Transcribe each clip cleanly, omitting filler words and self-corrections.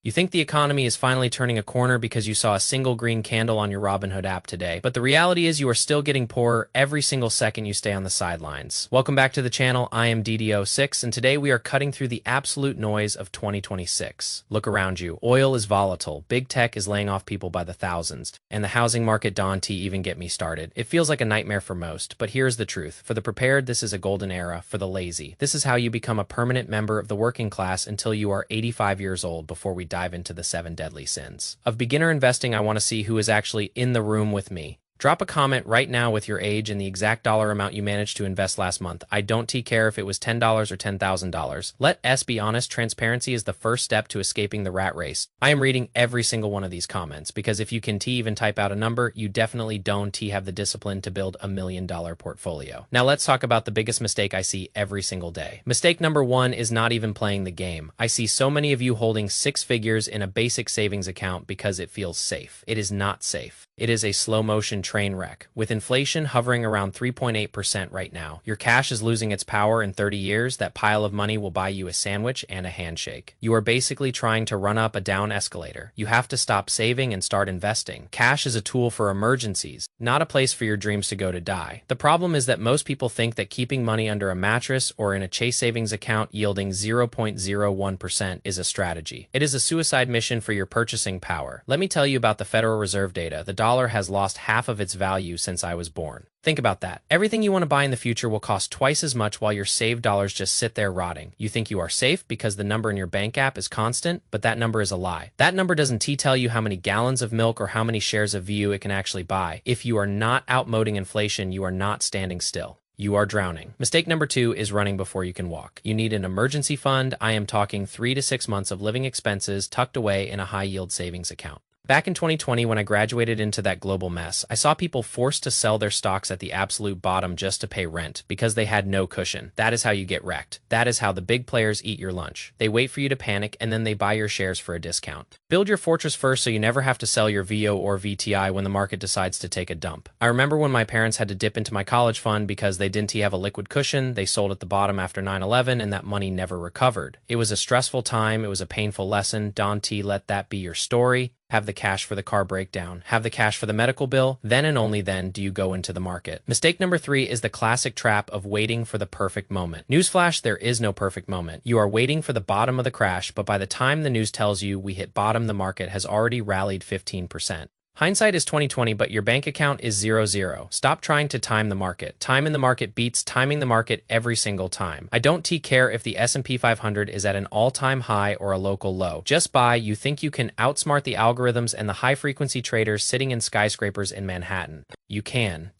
You think the economy is finally turning a corner because you saw a single green candle on your Robinhood app today, but the reality is you are still getting poorer every single second you stay on the sidelines. Welcome back to the channel. I am DDO6, and today we are cutting through the absolute noise of 2026. Look around you. Oil is volatile, big tech is laying off people by the thousands, and the housing market, don't even get me started. It feels like a nightmare for most, but here's the truth. For the prepared, this is a golden era. For the lazy, this is how you become a permanent member of the working class until you are 85 years old. Before we dive into the 7 deadly sins of beginner investing, I want to see who is actually in the room with me. Drop a comment right now with your age and the exact dollar amount you managed to invest last month. I don't care if it was $10 or $10,000. Let us be honest, transparency is the first step to escaping the rat race. I am reading every single one of these comments because if you can even type out a number, you definitely don't have the discipline to build $1 million portfolio. Now let's talk about the biggest mistake I see every single day. Mistake number 1 is not even playing the game. I see so many of you holding 6 figures in a basic savings account because it feels safe. It is not safe. It is a slow motion train wreck. With inflation hovering around 3.8% right now, your cash is losing its power. In 30 years, that pile of money will buy you a sandwich and a handshake. You are basically trying to run up a down escalator. You have to stop saving and start investing. Cash is a tool for emergencies, not a place for your dreams to go to die. The problem is that most people think that keeping money under a mattress or in a Chase savings account yielding 0.01% is a strategy. It is a suicide mission for your purchasing power. Let me tell you about the Federal Reserve data. The dollar has lost half of its value since I was born. Think about that. Everything you want to buy in the future will cost twice as much while your saved dollars just sit there rotting. You think you are safe because the number in your bank app is constant, but that number is a lie. That number doesn't tell you how many gallons of milk or how many shares of VOO it can actually buy. If you are not outmoding inflation, you are not standing still. You are drowning. Mistake number 2 is running before you can walk. You need an emergency fund. I am talking 3 to 6 months of living expenses tucked away in a high-yield savings account. Back in 2020, when I graduated into that global mess, I saw people forced to sell their stocks at the absolute bottom just to pay rent because they had no cushion. That is how you get wrecked. That is how the big players eat your lunch. They wait for you to panic and then they buy your shares for a discount. Build your fortress first so you never have to sell your VO or VTI when the market decides to take a dump. I remember when my parents had to dip into my college fund because they didn't have a liquid cushion. They sold at the bottom after 9/11 and that money never recovered. It was a stressful time. It was a painful lesson. Don't let that be your story. Have the cash for the car breakdown. Have the cash for the medical bill. Then and only then do you go into the market. Mistake number 3 is the classic trap of waiting for the perfect moment. Newsflash, there is no perfect moment. You are waiting for the bottom of the crash, but by the time the news tells you we hit bottom, the market has already rallied 15%. Hindsight is 20/20, but your bank account is 0/0. Stop trying to time the market. Time in the market beats timing the market every single time. I don't care if the S&P 500 is at an all-time high or a local low. Just buy. You think you can outsmart the algorithms and the high-frequency traders sitting in skyscrapers in Manhattan. You can.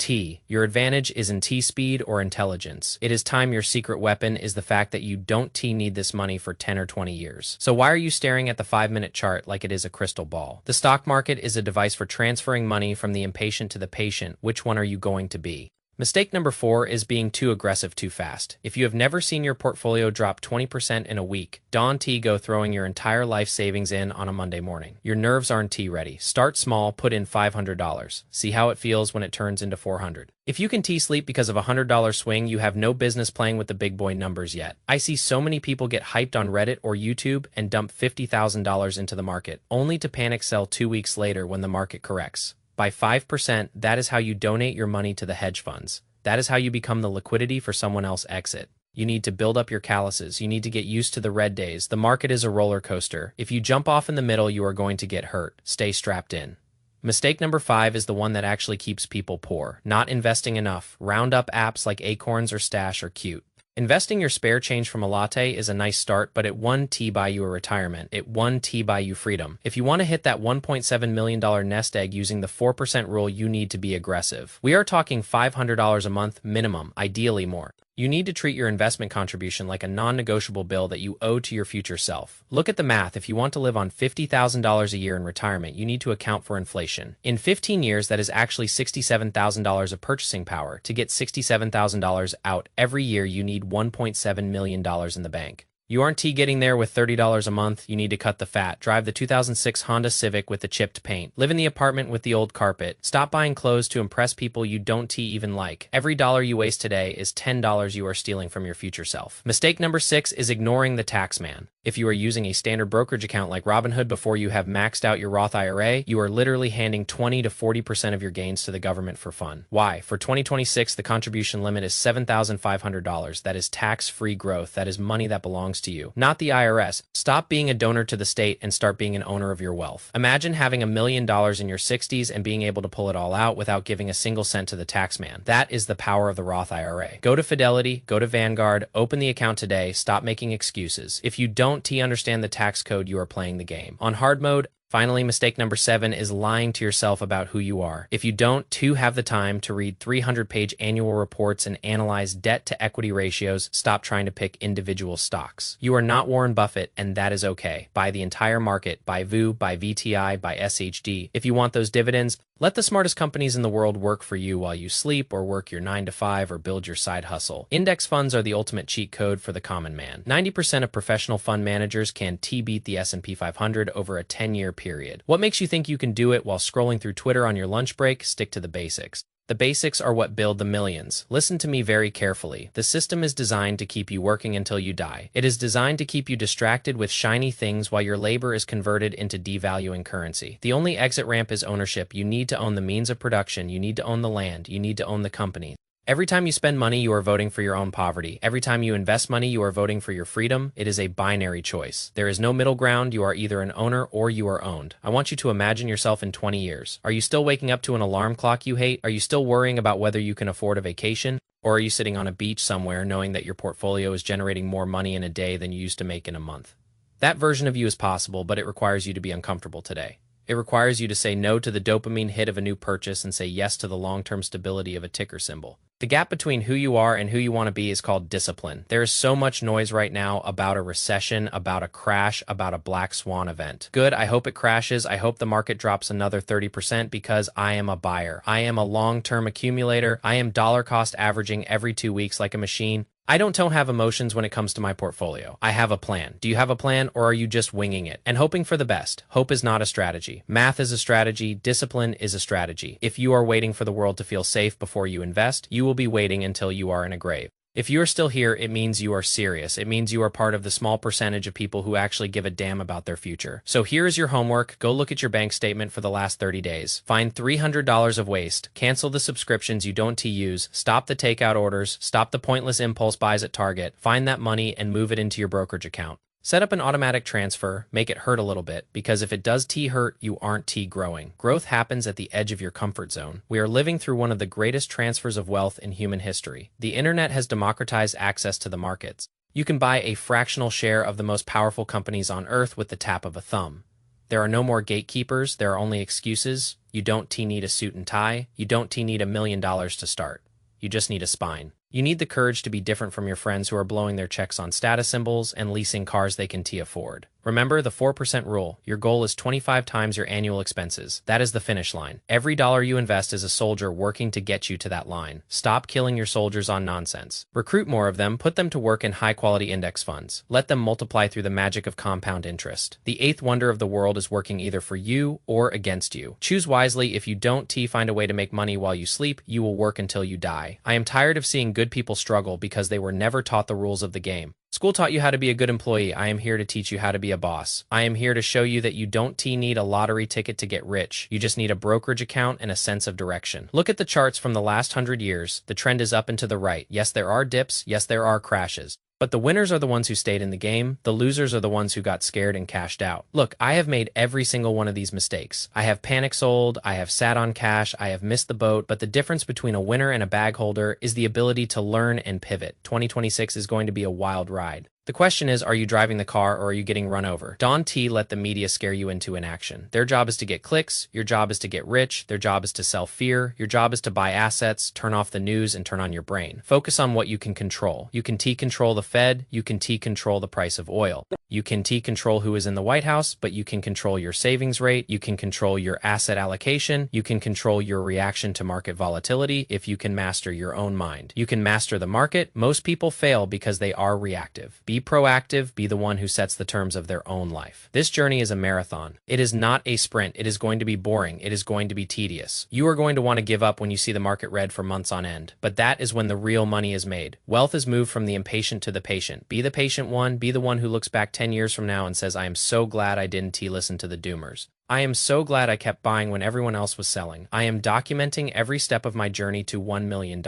Your advantage is in speed or intelligence. It is time. Your secret weapon is the fact that you don't need this money for 10 or 20 years. So why are you staring at the 5-minute chart like it is a crystal ball? The stock market is a device for transferring money from the impatient to the patient. Which one are you going to be? Mistake number 4 is being too aggressive too fast. If you have never seen your portfolio drop 20% in a week, don't go throwing your entire life savings in on a Monday morning. Your nerves aren't ready. Start small, put in $500. See how it feels when it turns into $400. If you can sleep because of a $100 swing, you have no business playing with the big boy numbers yet. I see so many people get hyped on Reddit or YouTube and dump $50,000 into the market, only to panic sell 2 weeks later when the market corrects. By 5%, that is how you donate your money to the hedge funds. That is how you become the liquidity for someone else's exit. You need to build up your calluses. You need to get used to the red days. The market is a roller coaster. If you jump off in the middle, you are going to get hurt. Stay strapped in. Mistake number 5 is the one that actually keeps people poor. Not investing enough. Roundup apps like Acorns or Stash are cute. Investing your spare change from a latte is a nice start, but it won't buy you a retirement. It won't buy you freedom. If you want to hit that $1.7 million nest egg using the 4% rule, you need to be aggressive. We are talking $500 a month minimum, ideally more. You need to treat your investment contribution like a non-negotiable bill that you owe to your future self. Look at the math. If you want to live on $50,000 a year in retirement, you need to account for inflation. In 15 years, that is actually $67,000 of purchasing power. To get $67,000 out every year, you need $1.7 million in the bank. You aren't getting there with $30 a month. You need to cut the fat. Drive the 2006 Honda Civic with the chipped paint. Live in the apartment with the old carpet. Stop buying clothes to impress people you don't even like. Every dollar you waste today is $10 you are stealing from your future self. Mistake number 6 is ignoring the tax man. If you are using a standard brokerage account like Robinhood before you have maxed out your Roth IRA, you are literally handing 20 to 40% of your gains to the government for fun. Why? For 2026, the contribution limit is $7,500. That is tax-free growth. That is money that belongs to you, not the IRS. Stop being a donor to the state and start being an owner of your wealth. Imagine having $1 million in your 60s and being able to pull it all out without giving a single cent to the tax man. That is the power of the Roth IRA. Go to Fidelity, go to Vanguard, open the account today, stop making excuses. If you don't understand the tax code, you are playing the game. On hard mode, finally, mistake number 7 is lying to yourself about who you are. If you don't have the time to read 300-page annual reports and analyze debt-to-equity ratios, stop trying to pick individual stocks. You are not Warren Buffett, and that is okay. Buy the entire market. Buy VOO, buy VTI, buy SHD. If you want those dividends, let the smartest companies in the world work for you while you sleep or work your 9 to 5 or build your side hustle. Index funds are the ultimate cheat code for the common man. 90% of professional fund managers can beat the S&P 500 over a 10-year period. What makes you think you can do it while scrolling through Twitter on your lunch break? Stick to the basics. The basics are what build the millions. Listen to me very carefully. The system is designed to keep you working until you die. It is designed to keep you distracted with shiny things while your labor is converted into devaluing currency. The only exit ramp is ownership. You need to own the means of production. You need to own the land. You need to own the company. Every time you spend money, you are voting for your own poverty. Every time you invest money, you are voting for your freedom. It is a binary choice. There is no middle ground. You are either an owner or you are owned. I want you to imagine yourself in 20 years. Are you still waking up to an alarm clock you hate? Are you still worrying about whether you can afford a vacation? Or are you sitting on a beach somewhere knowing that your portfolio is generating more money in a day than you used to make in a month? That version of you is possible, but it requires you to be uncomfortable today. It requires you to say no to the dopamine hit of a new purchase and say yes to the long-term stability of a ticker symbol. The gap between who you are and who you want to be is called discipline. There is so much noise right now about a recession, about a crash, about a black swan event. Good, I hope it crashes. I hope the market drops another 30% because I am a buyer. I am a long-term accumulator. I am dollar cost averaging every 2 weeks like a machine. I don't have emotions when it comes to my portfolio. I have a plan. Do you have a plan, or are you just winging it and hoping for the best? Hope is not a strategy. Math is a strategy. Discipline is a strategy. If you are waiting for the world to feel safe before you invest, you will be waiting until you are in a grave. If you are still here, it means you are serious. It means you are part of the small percentage of people who actually give a damn about their future. So here is your homework. Go look at your bank statement for the last 30 days. Find $300 of waste. Cancel the subscriptions you don't use. Stop the takeout orders. Stop the pointless impulse buys at Target. Find that money and move it into your brokerage account. Set up an automatic transfer, make it hurt a little bit, because if it does hurt, you aren't growing. Growth happens at the edge of your comfort zone. We are living through one of the greatest transfers of wealth in human history. The internet has democratized access to the markets. You can buy a fractional share of the most powerful companies on earth with the tap of a thumb. There are no more gatekeepers, there are only excuses. You don't need a suit and tie. You don't need $1 million to start. You just need a spine. You need the courage to be different from your friends who are blowing their checks on status symbols and leasing cars they can afford. Remember the 4% rule. Your goal is 25 times your annual expenses. That is the finish line. Every dollar you invest is a soldier working to get you to that line. Stop killing your soldiers on nonsense. Recruit more of them, put them to work in high-quality index funds. Let them multiply through the magic of compound interest. The eighth wonder of the world is working either for you or against you. Choose wisely. If you don't find a way to make money while you sleep, you will work until you die. I am tired of seeing good people struggle because they were never taught the rules of the game. School taught you how to be a good employee. I am here to teach you how to be a boss. I am here to show you that you don't need a lottery ticket to get rich. You just need a brokerage account and a sense of direction. Look at the charts from the last 100 years. The trend is up and to the right. Yes, there are dips. Yes, there are crashes. But the winners are the ones who stayed in the game. The losers are the ones who got scared and cashed out. Look, I have made every single one of these mistakes. I have panic sold, I have sat on cash, I have missed the boat, but the difference between a winner and a bag holder is the ability to learn and pivot. 2026 is going to be a wild ride. The question is, are you driving the car or are you getting run over? Don't let the media scare you into inaction. Their job is to get clicks. Your job is to get rich. Their job is to sell fear. Your job is to buy assets, turn off the news, and turn on your brain. Focus on what you can control. You can control the Fed. You can control the price of oil. You can control who is in the White House, but you can control your savings rate. You can control your asset allocation. You can control your reaction to market volatility if you can master your own mind. You can master the market. Most people fail because they are reactive. Be Be proactive, be the one who sets the terms of their own life. This journey is a marathon. It is not a sprint. It is going to be boring. It is going to be tedious. You are going to want to give up when you see the market red for months on end. But that is when the real money is made. Wealth is moved from the impatient to the patient. Be the patient one. Be the one who looks back 10 years from now and says, I am so glad I didn't listen to the doomers. I am so glad I kept buying when everyone else was selling. I am documenting every step of my journey to $1 million.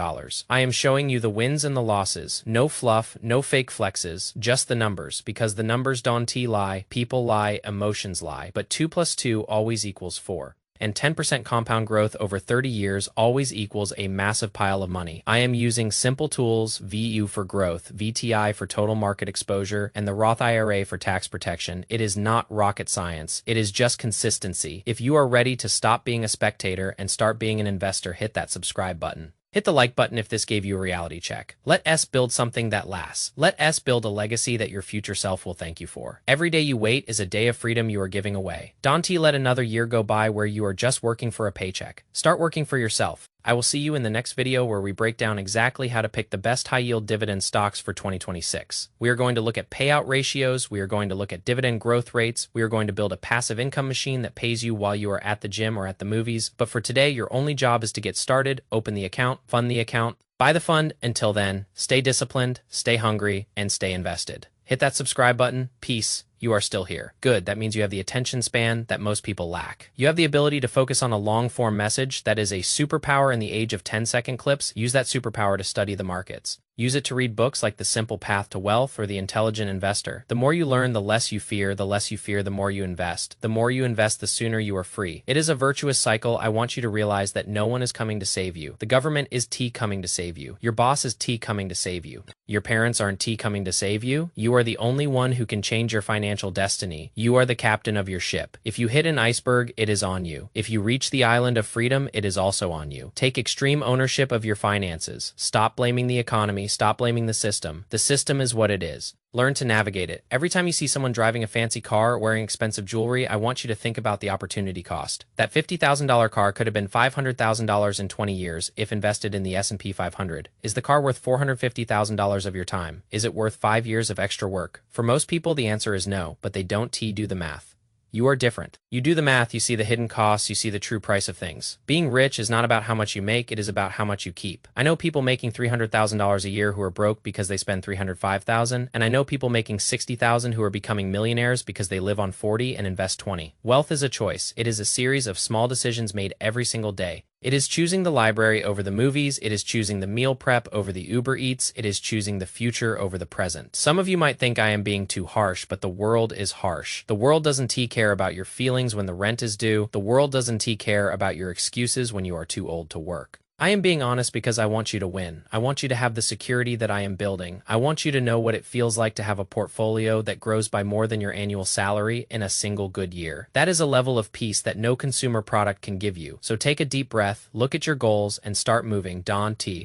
I am showing you the wins and the losses. No fluff, no fake flexes, just the numbers, because the numbers don't lie, people lie, emotions lie. But 2 plus 2 always equals 4. And 10% compound growth over 30 years always equals a massive pile of money. I am using simple tools, VOO for growth, VTI for total market exposure, and the Roth IRA for tax protection. It is not rocket science. It is just consistency. If you are ready to stop being a spectator and start being an investor, hit that subscribe button. Hit the like button if this gave you a reality check. Let us build something that lasts. Let us build a legacy that your future self will thank you for. Every day you wait is a day of freedom you are giving away. Don't let another year go by where you are just working for a paycheck. Start working for yourself. I will see you in the next video where we break down exactly how to pick the best high-yield dividend stocks for 2026. We are going to look at payout ratios, we are going to look at dividend growth rates, we are going to build a passive income machine that pays you while you are at the gym or at the movies. But for today, your only job is to get started, open the account, fund the account, buy the fund. Until then, stay disciplined, stay hungry, and stay invested. Hit that subscribe button. Peace. You are still here. Good. That means you have the attention span that most people lack. You have the ability to focus on a long-form message that is a superpower in the age of 10-second clips. Use that superpower to study the markets. Use it to read books like The Simple Path to Wealth or The Intelligent Investor. The more you learn, the less you fear. The less you fear, the more you invest. The more you invest, the sooner you are free. It is a virtuous cycle. I want you to realize that no one is coming to save you. The government is coming to save you. Your boss is coming to save you. Your parents aren't coming to save you. You are the only one who can change your financial destiny. You are the captain of your ship. If you hit an iceberg, it is on you. If you reach the island of freedom, it is also on you. Take extreme ownership of your finances. Stop blaming the economy. Stop blaming the system. The system is what it is. Learn to navigate it. Every time you see someone driving a fancy car or wearing expensive jewelry, I want you to think about the opportunity cost. That $50,000 car could have been $500,000 in 20 years if invested in the S&P 500. Is the car worth $450,000 of your time? Is it worth 5 years of extra work? For most people, the answer is no, but they don't do the math. You are different. You do the math, you see the hidden costs, you see the true price of things. Being rich is not about how much you make, it is about how much you keep. I know people making $300,000 a year who are broke because they spend $305,000, and I know people making $60,000 who are becoming millionaires because they live on 40 and invest 20. Wealth is a choice. It is a series of small decisions made every single day. It is choosing the library over the movies, it is choosing the meal prep over the Uber Eats, it is choosing the future over the present. Some of you might think I am being too harsh, but the world is harsh. The world doesn't care about your feelings when the rent is due. The world doesn't care about your excuses when you are too old to work. I am being honest because I want you to win. I want you to have the security that I am building. I want you to know what it feels like to have a portfolio that grows by more than your annual salary in a single good year. That is a level of peace that no consumer product can give you. So take a deep breath, look at your goals, and start moving.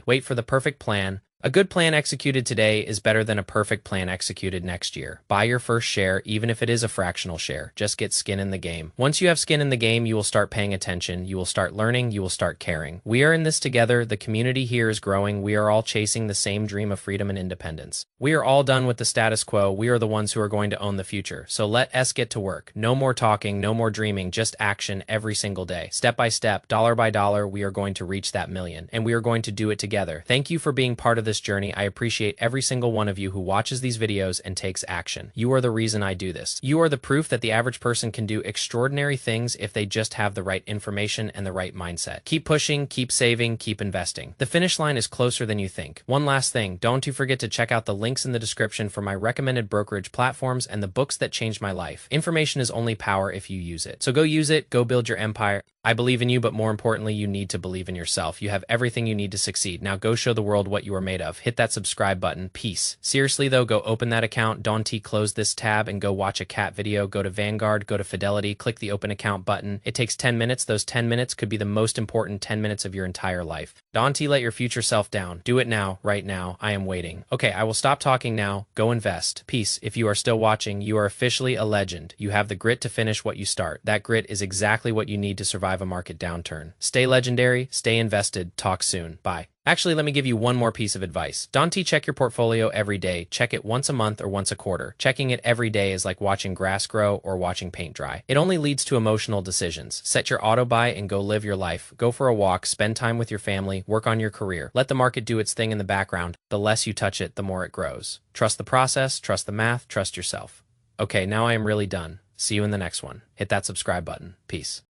Wait for the perfect plan. A good plan executed today is better than a perfect plan executed next year. Buy your first share, even if it is a fractional share. Just get skin in the game. Once you have skin in the game, you will start paying attention, you will start learning, you will start caring. We are in this together. The community here is growing. We are all chasing the same dream of freedom and independence. We are all done with the status quo. We are the ones who are going to own the future. So let us get to work. No more talking, no more dreaming, just action every single day. Step by step, dollar by dollar, we are going to reach that million, and we are going to do it together. Thank you for being part of this journey. I appreciate every single one of you who watches these videos and takes action. You are the reason I do this. You are the proof that the average person can do extraordinary things if they just have the right information and the right mindset. Keep pushing, keep saving, keep investing. The finish line is closer than you think. One last thing, don't forget to check out the links in the description for my recommended brokerage platforms and the books that changed my life. Information is only power if you use it. So go use it, go build your empire. I believe in you, but more importantly, you need to believe in yourself. You have everything you need to succeed. Now go show the world what you are made of. Hit that subscribe button. Peace. Seriously though, go open that account. Don't close this tab and go watch a cat video. Go to Vanguard, go to Fidelity, click the open account button. It takes 10 minutes. Those 10 minutes could be the most important 10 minutes of your entire life. Don't let your future self down. Do it now, right now. I am waiting. Okay, I will stop talking now. Go invest. Peace. If you are still watching, you are officially a legend. You have the grit to finish what you start. That grit is exactly what you need to survive survive a market downturn. Stay legendary, stay invested, talk soon. Bye. Actually, let me give you one more piece of advice. Don't check your portfolio every day. Check it once a month or once a quarter. Checking it every day is like watching grass grow or watching paint dry. It only leads to emotional decisions. Set your auto buy and go live your life. Go for a walk, spend time with your family, work on your career. Let the market do its thing in the background. The less you touch it, the more it grows. Trust the process, trust the math, trust yourself. Okay, now I am really done. See you in the next one. Hit that subscribe button. Peace.